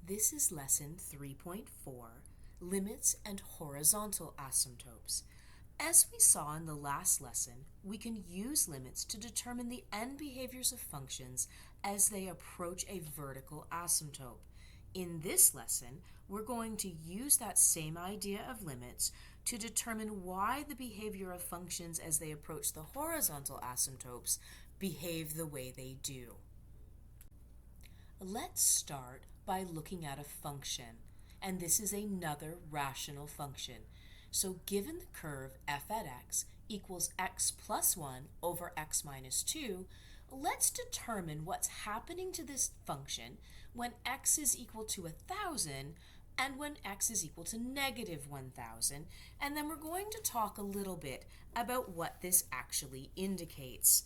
This is lesson 3.4, Limits and Horizontal Asymptotes. As we saw in the last lesson, we can use limits to determine the end behaviors of functions as they approach a vertical asymptote. In this lesson, we're going to use that same idea of limits to determine why the behavior of functions as they approach the horizontal asymptotes behave the way they do. Let's start by looking at a function, and this is another rational function. So given the curve f at x equals x plus 1 over x minus 2, let's determine what's happening to this function when x is equal to 1,000 and when x is equal to negative 1,000, and then we're going to talk a little bit about what this actually indicates.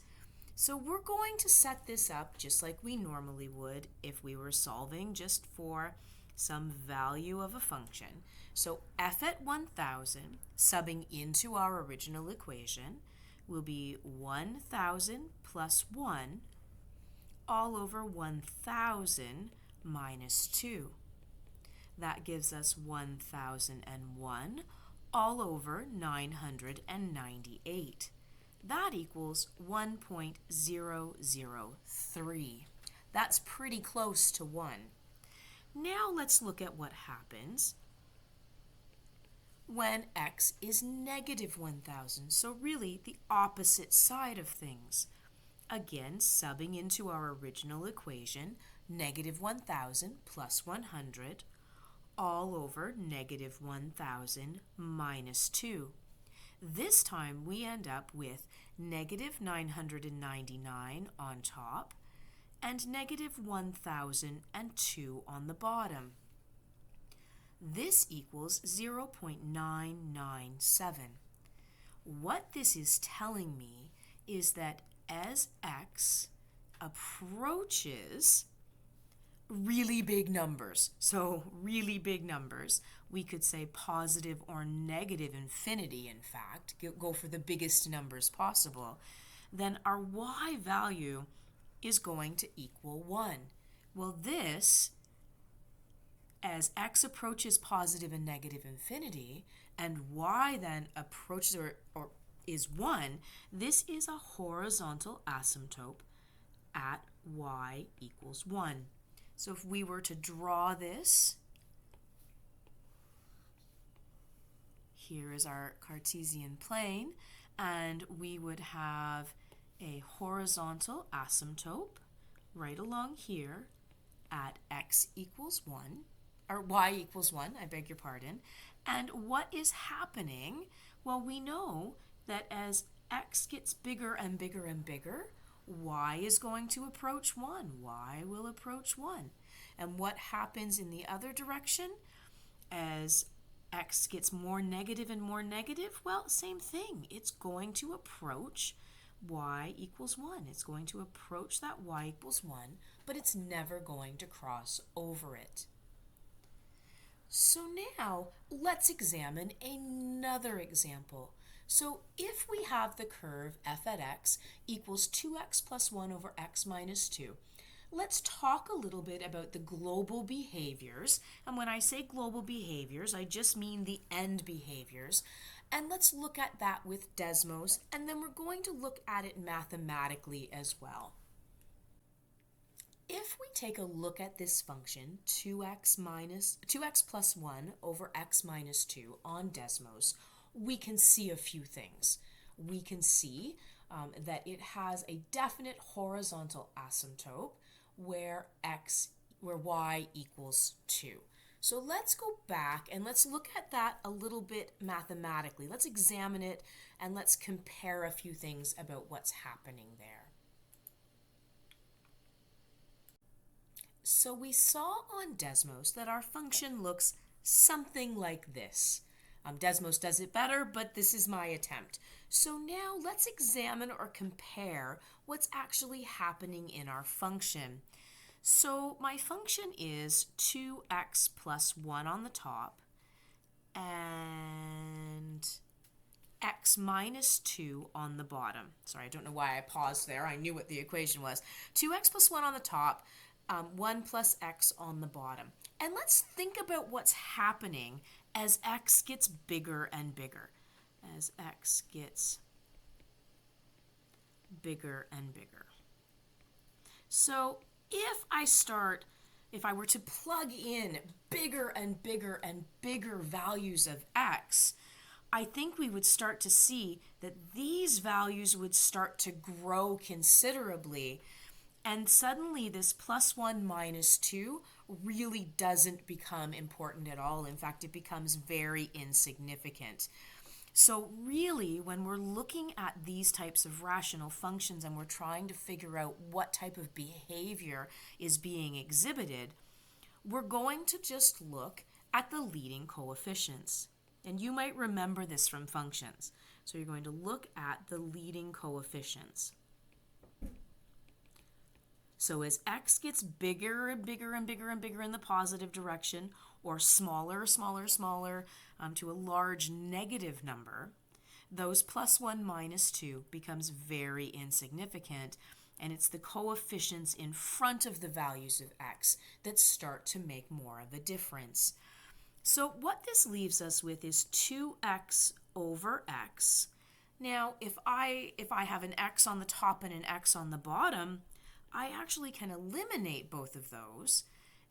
So we're going to set this up just like we normally would if we were solving just for some value of a function. So f at 1,000, subbing into our original equation, will be 1,000 plus 1 all over 1,000 minus 2. That gives us 1,001 all over 998. That equals 1.003. That's pretty close to 1. Now let's look at what happens when x is negative 1,000. So really the opposite side of things. Again, subbing into our original equation, negative 1,000 plus 100 all over negative 1,000 minus 2. This time we end up with negative 999 on top and negative 1,002 on the bottom. This equals 0.997. What this is telling me is that as x approaches really big numbers, so really big numbers, we could say positive or negative infinity, in fact, go for the biggest numbers possible, then our y value is going to equal 1. Well, this, as x approaches positive and negative infinity, and y then approaches or is 1, this is a horizontal asymptote at y equals 1. So if we were to draw this, here is our Cartesian plane, and we would have a horizontal asymptote right along here at x equals 1, or y equals 1, I beg your pardon. And what is happening? Well, we know that as x gets bigger and bigger and bigger, y is going to approach 1. Y will approach 1. And what happens in the other direction? As x gets more negative and more negative, well, same thing. It's going to approach y equals 1. It's going to approach that y equals 1, but it's never going to cross over it. So now let's examine another example. So if we have the curve f at x equals 2x plus 1 over x minus 2, let's talk a little bit about the global behaviors. And when I say global behaviors, I just mean the end behaviors. And let's look at that with Desmos, and then we're going to look at it mathematically as well. If we take a look at this function, 2x plus 1 over x minus 2 on Desmos, we can see a few things. We can see that it has a definite horizontal asymptote where y equals 2. So let's go back and let's look at that a little bit mathematically. Let's examine it and let's compare a few things about what's happening there. So we saw on Desmos that our function looks something like this. Desmos does it better, but this is my attempt. So now let's examine or compare what's actually happening in our function. So my function is 2x plus 1 on the top and x minus 2 on the bottom. Sorry, I don't know why I paused there. I knew what the equation was. 2x plus 1 on the top 1 plus x on the bottom. And let's think about what's happening as x gets bigger and bigger. As x gets bigger and bigger. So if I were to plug in bigger and bigger and bigger values of x, I think we would start to see that these values would start to grow considerably, and suddenly this plus 1 minus 2 really doesn't become important at all. In fact, it becomes very insignificant. So really, when we're looking at these types of rational functions and we're trying to figure out what type of behavior is being exhibited, we're going to just look at the leading coefficients. And you might remember this from functions. So you're going to look at the leading coefficients. So as x gets bigger and bigger and bigger and bigger in the positive direction, or smaller, smaller, smaller, to a large negative number, those plus 1 minus 2 becomes very insignificant, and it's the coefficients in front of the values of x that start to make more of a difference. So what this leaves us with is 2x over x. Now, if I have an x on the top and an x on the bottom, I actually can eliminate both of those,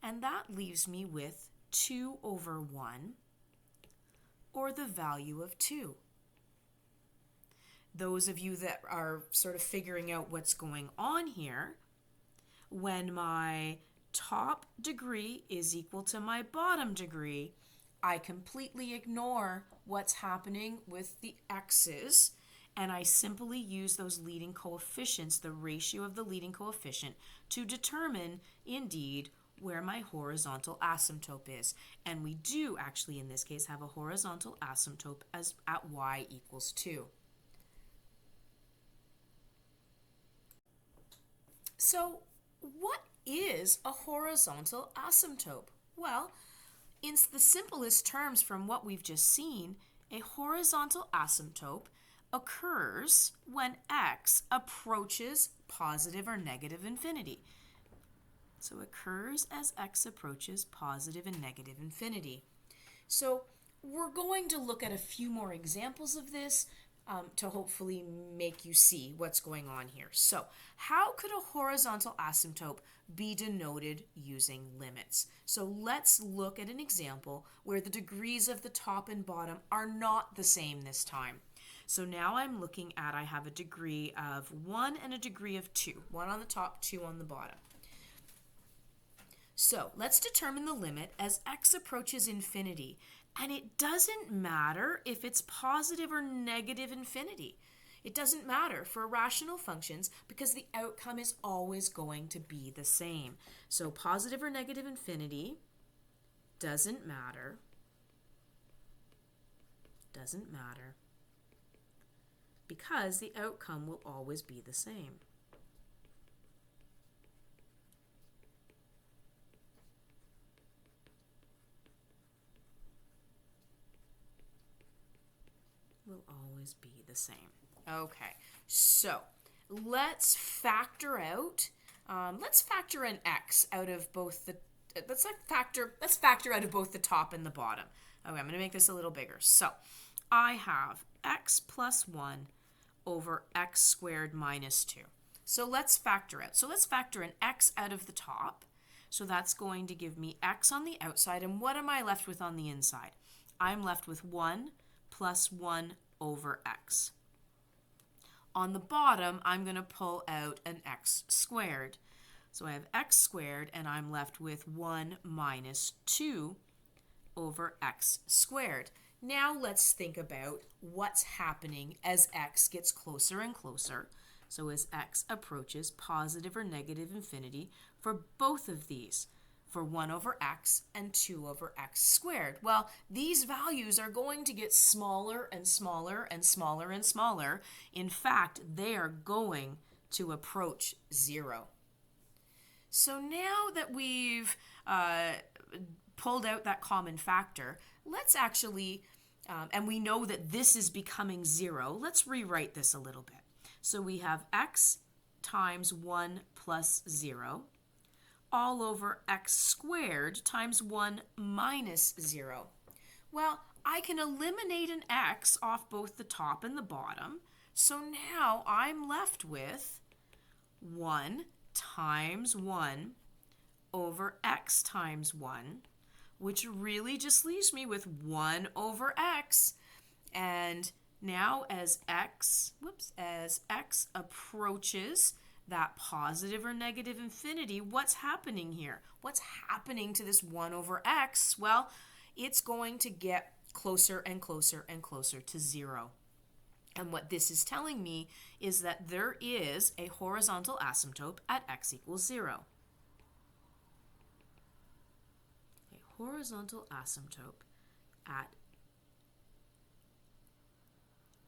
and that leaves me with 2 over 1, or the value of 2. Those of you that are sort of figuring out what's going on here, when my top degree is equal to my bottom degree, I completely ignore what's happening with the x's, and I simply use those leading coefficients, the ratio of the leading coefficient, to determine, indeed, where my horizontal asymptote is. And we do actually, in this case, have a horizontal asymptote as at y equals 2. So what is a horizontal asymptote? Well, in the simplest terms from what we've just seen, a horizontal asymptote occurs when x approaches positive or negative infinity. So it occurs as x approaches positive and negative infinity. So we're going to look at a few more examples of this to hopefully make you see what's going on here. So how could a horizontal asymptote be denoted using limits? So let's look at an example where the degrees of the top and bottom are not the same this time. So now I'm looking at, I have a degree of 1 and a degree of 2. 1 on the top, 2 on the bottom. So let's determine the limit as x approaches infinity. And it doesn't matter if it's positive or negative infinity. It doesn't matter for rational functions because the outcome is always going to be the same. So positive or negative infinity doesn't matter. Doesn't matter. Because the outcome will always be the same. Will always be the same. Okay, so let's factor out. Let's factor an x out of both the. Let's factor out of both the top and the bottom. Okay, I'm going to make this a little bigger. So I have x plus 1 over x squared minus 2. So let's factor out. So let's factor an x out of the top. So that's going to give me x on the outside. And what am I left with on the inside? I'm left with 1 plus 1 over x. On the bottom, I'm going to pull out an x squared. So I have x squared, and I'm left with 1 minus 2 over x squared. Now let's think about what's happening as x gets closer and closer. So as x approaches positive or negative infinity for both of these, for 1 over x and 2 over x squared. Well, these values are going to get smaller and smaller and smaller and smaller. In fact, they are going to approach 0. So now that we've pulled out that common factor, let's actually, and we know that this is becoming 0, let's rewrite this a little bit. So we have x times 1 plus 0 all over x squared times 1 minus 0. Well, I can eliminate an x off both the top and the bottom. So now I'm left with 1 times 1 over x times 1, which really just leaves me with 1 over x. And now as x approaches that positive or negative infinity, what's happening here? What's happening to this 1 over x? Well, it's going to get closer and closer and closer to 0. And what this is telling me is that there is a horizontal asymptote at x equals 0. A horizontal asymptote at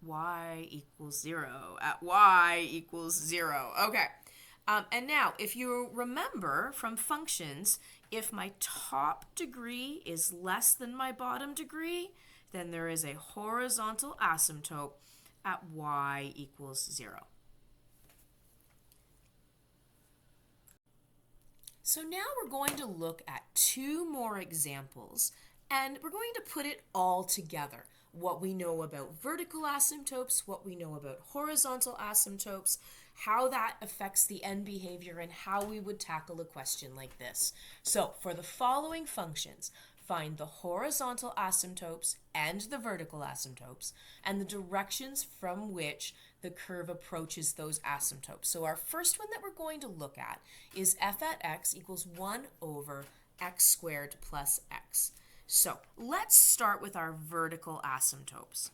y equals 0. At y equals 0. Okay. And now, if you remember from functions, if my top degree is less than my bottom degree, then there is a horizontal asymptote at y equals 0. So now we're going to look at 2 more examples, and we're going to put it all together. What we know about vertical asymptotes, what we know about horizontal asymptotes, how that affects the end behavior, and how we would tackle a question like this. So for the following functions, find the horizontal asymptotes and the vertical asymptotes and the directions from which the curve approaches those asymptotes. So our first one that we're going to look at is f at x equals 1 over x squared plus x. So let's start with our vertical asymptotes.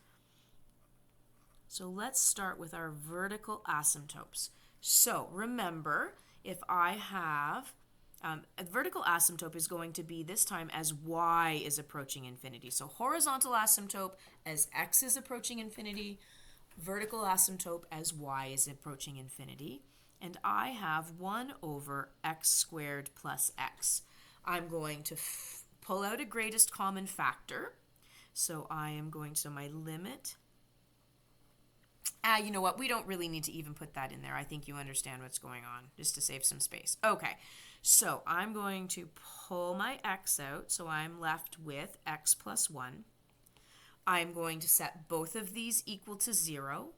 So remember, if I have a vertical asymptote is going to be this time as y is approaching infinity. So horizontal asymptote as x is approaching infinity, vertical asymptote as y is approaching infinity. And I have 1 over x squared plus x. I'm going to pull out a greatest common factor. So I am going to, my limit. You know what? We don't really need to even put that in there. I think you understand what's going on, just to save some space. Okay, so I'm going to pull my x out, so I'm left with x plus 1. I'm going to set both of these equal to 0.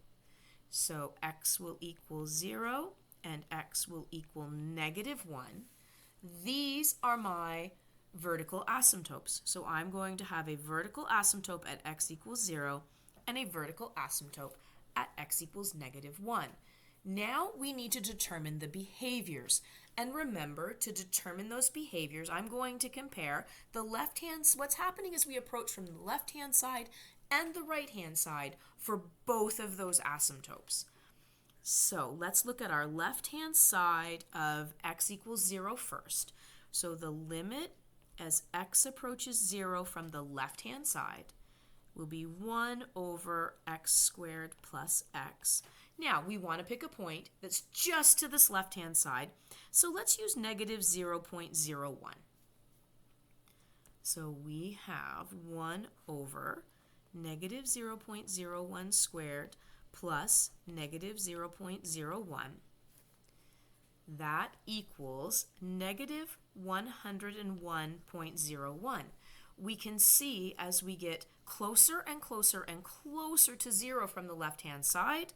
So x will equal 0 and x will equal negative 1. These are my vertical asymptotes. So I'm going to have a vertical asymptote at x equals 0 and a vertical asymptote at x equals negative 1. Now we need to determine the behaviors. And remember, to determine those behaviors, I'm going to compare the left hand, what's happening as we approach from the left-hand side and the right-hand side for both of those asymptotes. So let's look at our left-hand side of x equals 0 first. So the limit as x approaches 0 from the left-hand side will be 1 over x squared plus x. Now, we want to pick a point that's just to this left-hand side, so let's use negative 0.01. So we have 1 over negative 0.01 squared plus negative 0.01. That equals negative 101.01. We can see as we get closer and closer and closer to 0 from the left-hand side,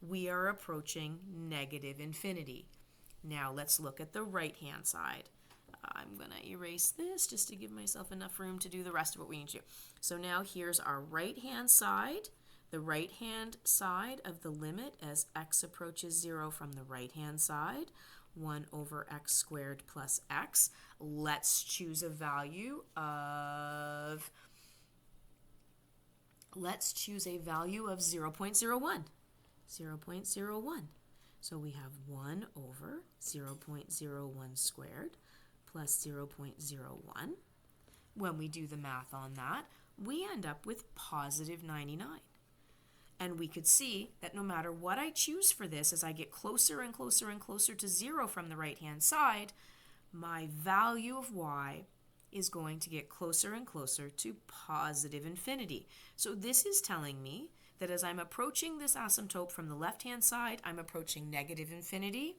we are approaching negative infinity. Now let's look at the right-hand side. I'm going to erase this just to give myself enough room to do the rest of what we need to do. So now here's our right-hand side. The right-hand side of the limit as x approaches 0 from the right-hand side, 1 over x squared plus x. Let's choose a value of 0.01. 0.01. So we have 1 over 0.01 squared plus 0.01. When we do the math on that, we end up with positive 99. And we could see that no matter what I choose for this, as I get closer and closer and closer to 0 from the right-hand side, my value of y is going to get closer and closer to positive infinity. So this is telling me that as I'm approaching this asymptote from the left-hand side, I'm approaching negative infinity.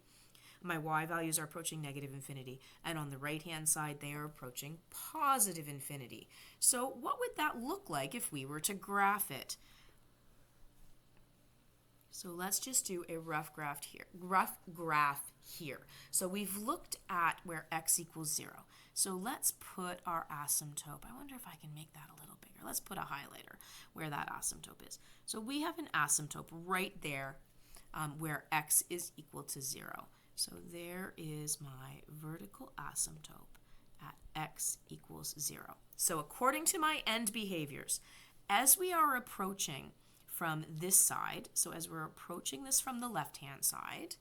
my y values are approaching negative infinity, and on the right-hand side, they are approaching positive infinity. So what would that look like if we were to graph it? So let's just do a rough graph here. So we've looked at where x equals 0. So let's put our asymptote. I wonder if I can make that a little bigger. Let's put a highlighter where that asymptote is. So we have an asymptote right there where x is equal to 0. So there is my vertical asymptote at x equals 0. So according to my end behaviors, as we are approaching from this side, so as we're approaching this from the left-hand side,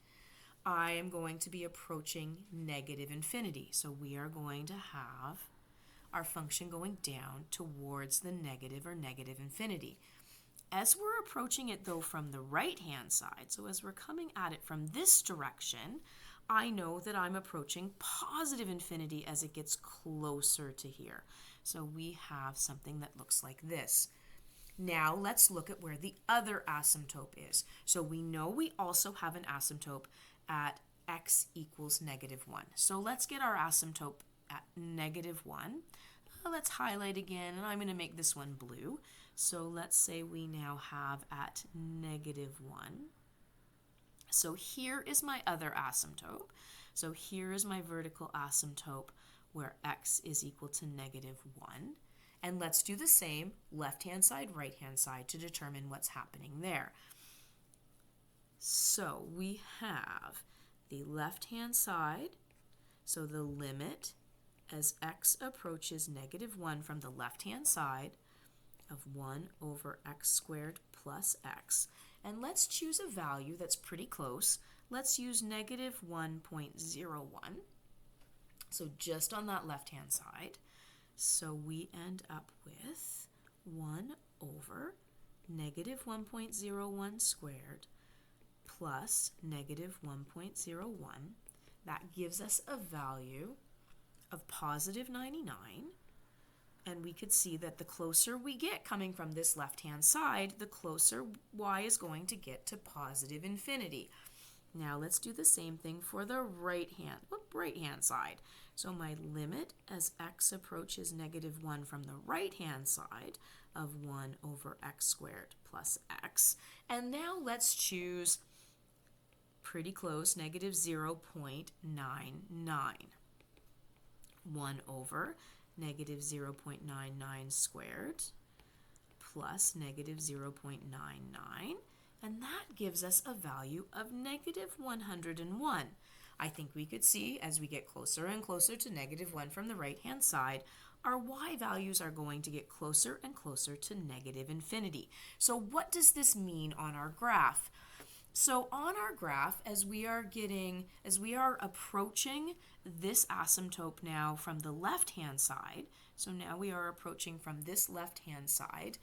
I am going to be approaching negative infinity. So we are going to have our function going down towards the negative or negative infinity. As we're approaching it though from the right-hand side, so as we're coming at it from this direction, I know that I'm approaching positive infinity as it gets closer to here. So we have something that looks like this. Now let's look at where the other asymptote is. So we know we also have an asymptote at x equals negative 1. So let's get our asymptote at negative 1. Let's highlight again, and I'm going to make this one blue. So let's say we now have at negative 1. So here is my other asymptote. So here is my vertical asymptote where x is equal to negative 1. And let's do the same left-hand side, right-hand side to determine what's happening there. So we have the left-hand side, so the limit as x approaches negative 1 from the left-hand side of 1 over x squared plus x. And let's choose a value that's pretty close. Let's use negative 1.01. So just on that left-hand side. So we end up with 1 over negative 1.01 squared plus negative 1.01. That gives us a value of positive 99. And we could see that the closer we get coming from this left-hand side, the closer y is going to get to positive infinity. Now let's do the same thing for the right-hand side. So my limit as x approaches negative 1 from the right-hand side of 1 over x squared plus x. And now let's choose pretty close, negative 0.99. 1 over negative 0.99 squared plus negative 0.99. And that gives us a value of negative 101. I think we could see as we get closer and closer to negative 1 from the right-hand side, our y values are going to get closer and closer to negative infinity. So what does this mean on our graph? So on our graph, as we are approaching this asymptote now from the left-hand side, so now we are approaching from this left-hand side,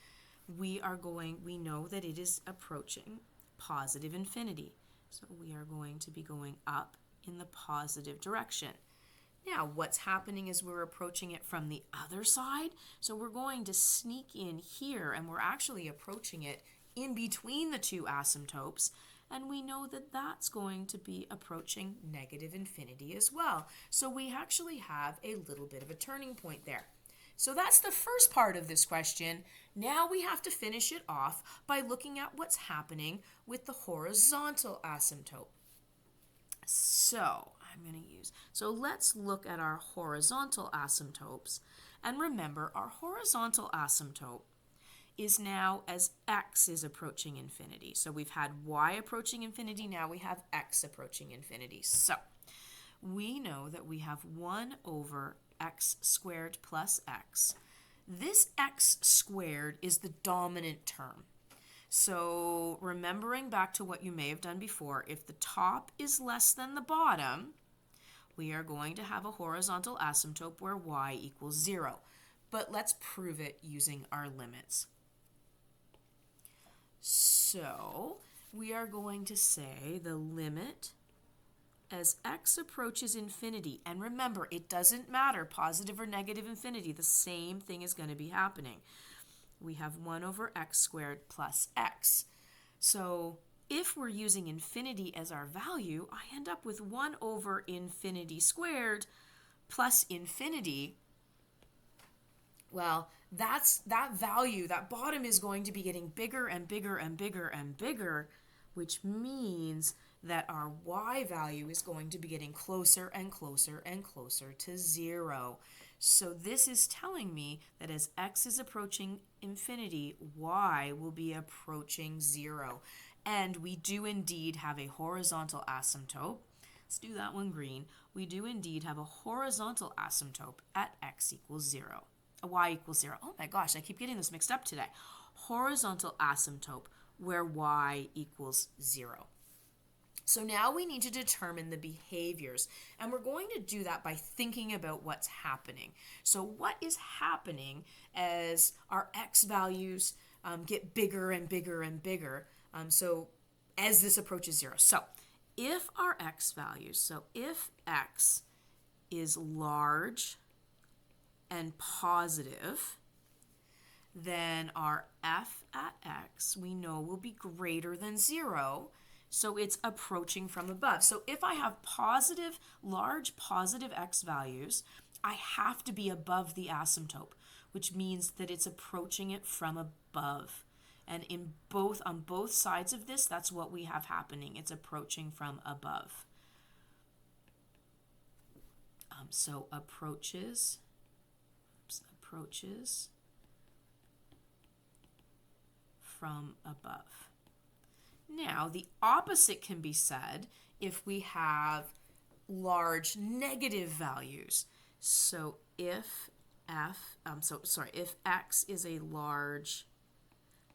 we know that it is approaching positive infinity. So we are going to be going up in the positive direction. Now, what's happening is we're approaching it from the other side. So we're going to sneak in here, and we're actually approaching it in between the two asymptotes. And we know that that's going to be approaching negative infinity as well. So we actually have a little bit of a turning point there. So that's the first part of this question. Now we have to finish it off by looking at what's happening with the horizontal asymptote. So let's look at our horizontal asymptotes. And remember, our horizontal asymptote is now as x is approaching infinity. So we've had y approaching infinity, now we have x approaching infinity. So we know that we have 1 over x squared plus x. This x squared is the dominant term. So remembering back to what you may have done before, if the top is less than the bottom, we are going to have a horizontal asymptote where y equals 0. But let's prove it using our limits. So we are going to say the limit as x approaches infinity, and remember, it doesn't matter, positive or negative infinity, the same thing is going to be happening. We have 1 over x squared plus x. So if we're using infinity as our value, I end up with 1 over infinity squared plus infinity. Well, that value, that bottom is going to be getting bigger and bigger and bigger and bigger, which means that our y value is going to be getting closer and closer and closer to 0. So this is telling me that as x is approaching infinity, y will be approaching 0. And we do indeed have a horizontal asymptote. Let's do that one green. We do indeed have a horizontal asymptote at x equals 0. Y equals 0. Oh my gosh, I keep getting this mixed up today. Horizontal asymptote where y equals 0. So now we need to determine the behaviors, and we're going to do that by thinking about what's happening. So what is happening as our x values get bigger and bigger and bigger, so as this approaches 0. So if our x values, so if x is large and positive, then our f at x we know will be greater than 0. So it's approaching from above. So if I have large positive x values, I have to be above the asymptote, which means that it's approaching it from above. And on both sides of this, that's what we have happening. It's approaching from above. So approaches from above. Now, the opposite can be said if we have large negative values. So if if x is a large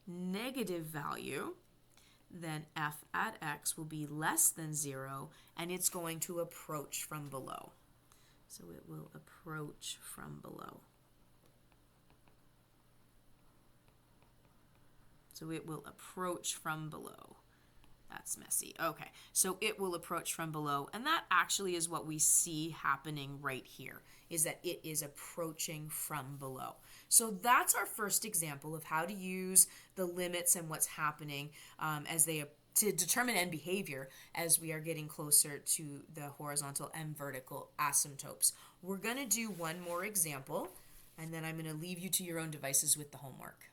negative value, then f at x will be less than 0, and it's going to approach from below. So it will approach from below. So it will approach from below. That's messy. Okay, so it will approach from below, and that actually is what we see happening right here, is that it is approaching from below. So that's our first example of how to use the limits and what's happening to determine end behavior as we are getting closer to the horizontal and vertical asymptotes. We're going to do one more example, and then I'm going to leave you to your own devices with the homework.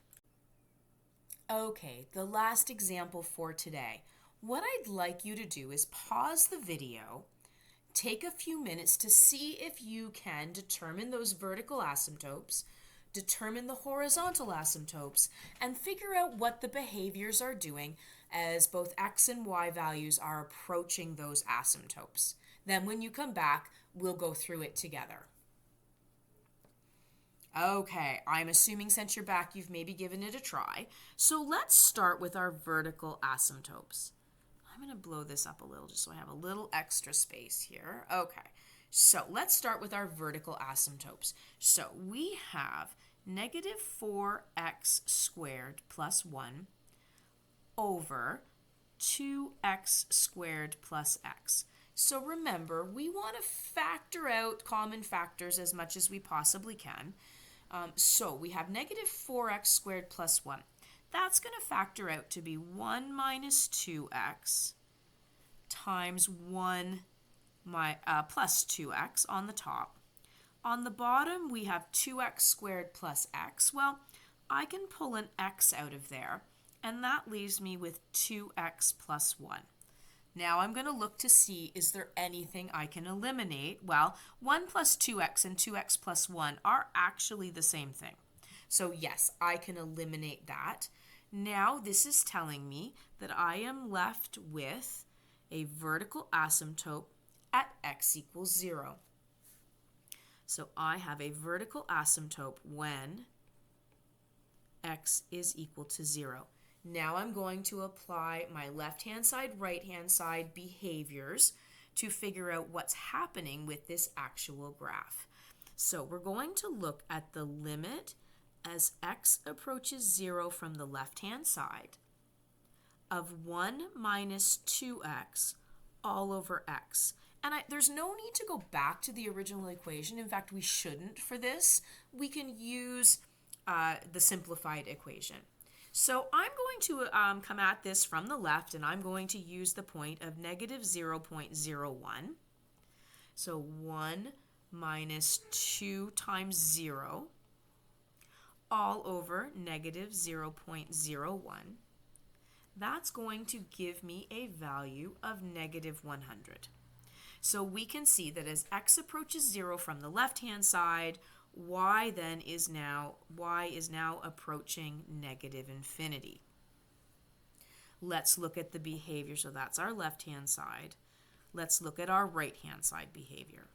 Okay, the last example for today. What I'd like you to do is pause the video, take a few minutes to see if you can determine those vertical asymptotes, determine the horizontal asymptotes, and figure out what the behaviors are doing as both x and y values are approaching those asymptotes. Then when you come back, we'll go through it together. Okay, I'm assuming since you're back, you've maybe given it a try. So let's start with our vertical asymptotes. I'm going to blow this up a little just so I have a little extra space here. Okay, so let's start with our vertical asymptotes. So we have negative 4x squared plus 1 over 2x squared plus x. So remember, we want to factor out common factors as much as we possibly can. So we have negative 4x squared plus 1. That's going to factor out to be 1 minus 2x times 1 plus 2x on the top. On the bottom, we have 2x squared plus x. Well, I can pull an x out of there, and that leaves me with 2x plus 1. Now I'm going to look to see, is there anything I can eliminate? Well, 1 plus 2x and 2x plus 1 are actually the same thing. So yes, I can eliminate that. Now this is telling me that I am left with a vertical asymptote at x equals 0. So I have a vertical asymptote when x is equal to 0. Now I'm going to apply my left-hand side, right-hand side behaviors to figure out what's happening with this actual graph. So we're going to look at the limit as x approaches 0 from the left-hand side of 1 minus 2x all over x. And there's no need to go back to the original equation. In fact, we shouldn't for this. We can use the simplified equation. So I'm going to come at this from the left, and I'm going to use the point of negative 0.01. So 1 minus 2 times 0 all over negative 0.01. That's going to give me a value of negative 100. So we can see that as x approaches 0 from the left-hand side, y is now approaching negative infinity. Let's look at the behavior. So that's our left-hand side. Let's look at our right-hand side behavior.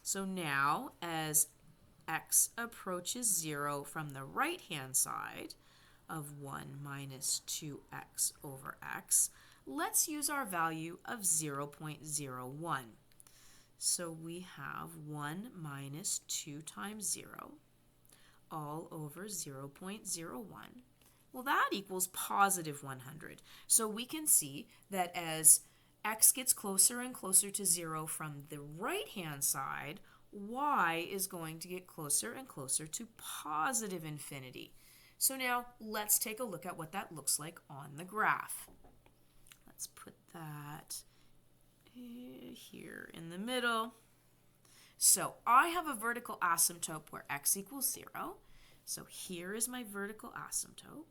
So now as x approaches 0 from the right-hand side of 1 minus 2x over x, let's use our value of 0.01. So we have 1 minus 2 times 0 all over 0.01. Well, that equals positive 100. So we can see that as x gets closer and closer to 0 from the right-hand side, y is going to get closer and closer to positive infinity. So now let's take a look at what that looks like on the graph. Let's put that here in the middle. So I have a vertical asymptote where x equals 0. So here is my vertical asymptote.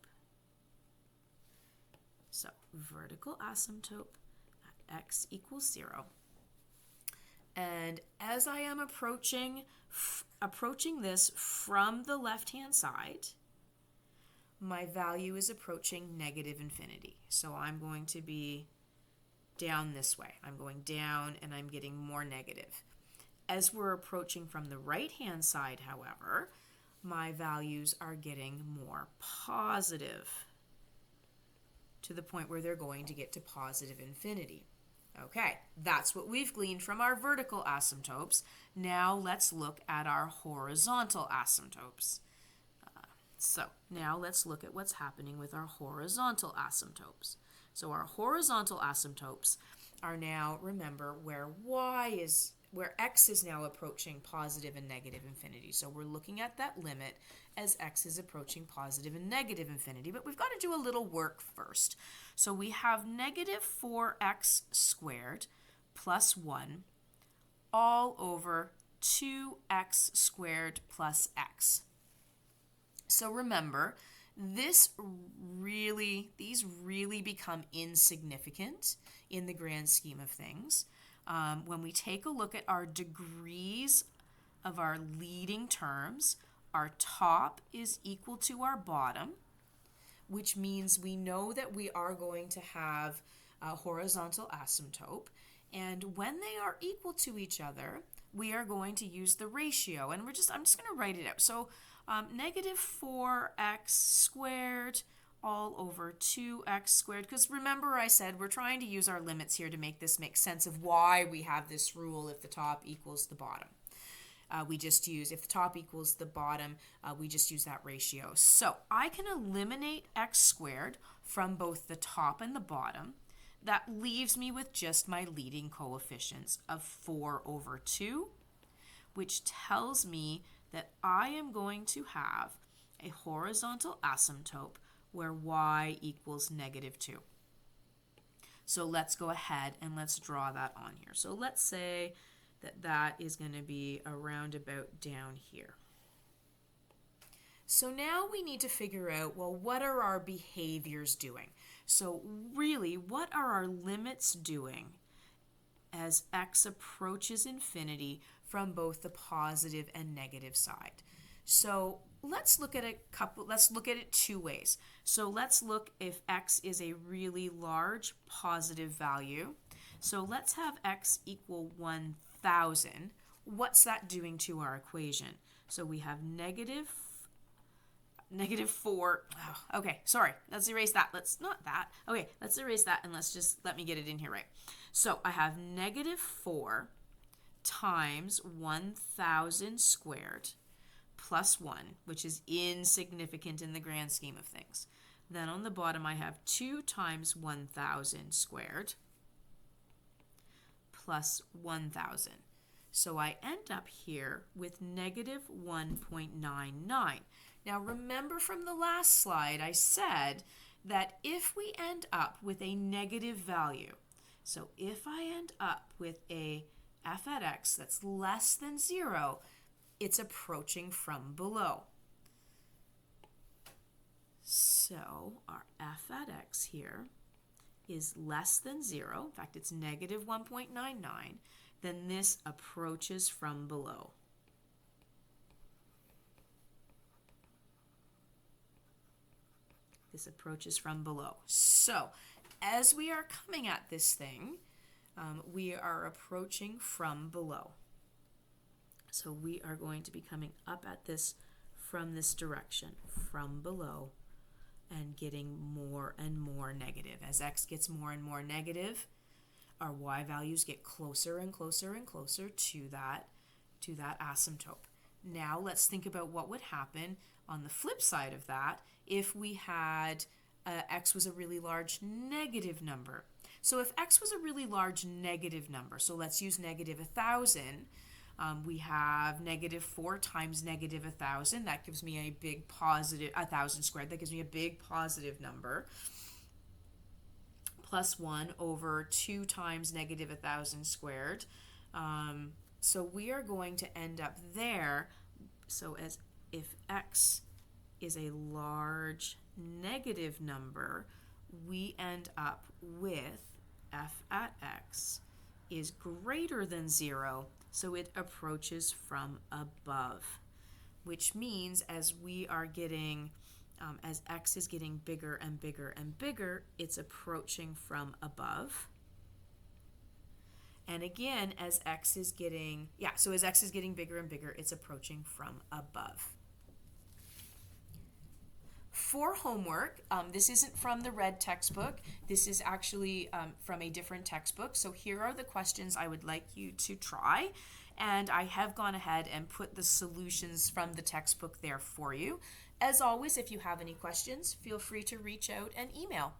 So vertical asymptote at x equals 0. And as I am approaching this from the left-hand side, my value is approaching negative infinity. So I'm going to be down this way. I'm going down and I'm getting more negative. As we're approaching from the right-hand side, however, my values are getting more positive to the point where they're going to get to positive infinity. Okay, that's what we've gleaned from our vertical asymptotes. Now let's look at our horizontal asymptotes. So now let's look at what's happening with our horizontal asymptotes. So our horizontal asymptotes are now, remember, where x is now approaching positive and negative infinity. So we're looking at that limit as x is approaching positive and negative infinity, but we've got to do a little work first. So we have negative 4x squared plus 1 all over 2x squared plus x. So remember, these really become insignificant in the grand scheme of things. When we take a look at our degrees of our leading terms, our top is equal to our bottom, which means we know that we are going to have a horizontal asymptote. And when they are equal to each other, we are going to use the ratio. And I'm just going to write it out. So negative 4x squared all over 2x squared, because remember I said we're trying to use our limits here to make this make sense of why we have this rule if the top equals the bottom. If the top equals the bottom, we just use that ratio. So I can eliminate x squared from both the top and the bottom. That leaves me with just my leading coefficients of 4 over 2, which tells me that I am going to have a horizontal asymptote where y equals negative 2. So let's go ahead and let's draw that on here. So let's say that is going to be around about down here. So now we need to figure out, well, what are our behaviors doing? So really, what are our limits doing as x approaches infinity from both the positive and negative side? So let's look at it two ways. So let's look if x is a really large positive value. So let's have x equal 1,000. What's that doing to our equation? So we have negative 4. Oh, okay, sorry. Let's erase that. Let's erase that and let me get it in here right. So I have negative 4 times 1,000 squared plus 1, which is insignificant in the grand scheme of things. Then on the bottom I have 2 times 1,000 squared plus 1,000. So I end up here with negative 1.99. Now remember from the last slide I said that if we end up with a negative value, so if I end up with a f at x that's less than 0, it's approaching from below. So our f at x here is less than 0, in fact it's negative 1.99, then this approaches from below. This approaches from below. So as we are coming at this thing, we are approaching from below. So we are going to be coming up at this from this direction, from below, and getting more and more negative. As x gets more and more negative, our y values get closer and closer and closer to that asymptote. Now let's think about what would happen on the flip side of that if we had x was a really large negative number. So if x was a really large negative number, so let's use negative 1,000, we have negative 4 times negative 1,000. That gives me a big positive, 1,000 squared, that gives me a big positive number. Plus 1 over 2 times negative 1,000 squared. So we are going to end up there. So as if x is a large negative number, we end up with f at x is greater than 0, so it approaches from above, which means as we are getting, as x is getting bigger and bigger and bigger, it's approaching from above. And again, as x is getting, as x is getting bigger and bigger, it's approaching from above. For homework, this isn't from the red textbook. This is actually from a different textbook. So here are the questions I would like you to try. And I have gone ahead and put the solutions from the textbook there for you. As always, if you have any questions, feel free to reach out and email.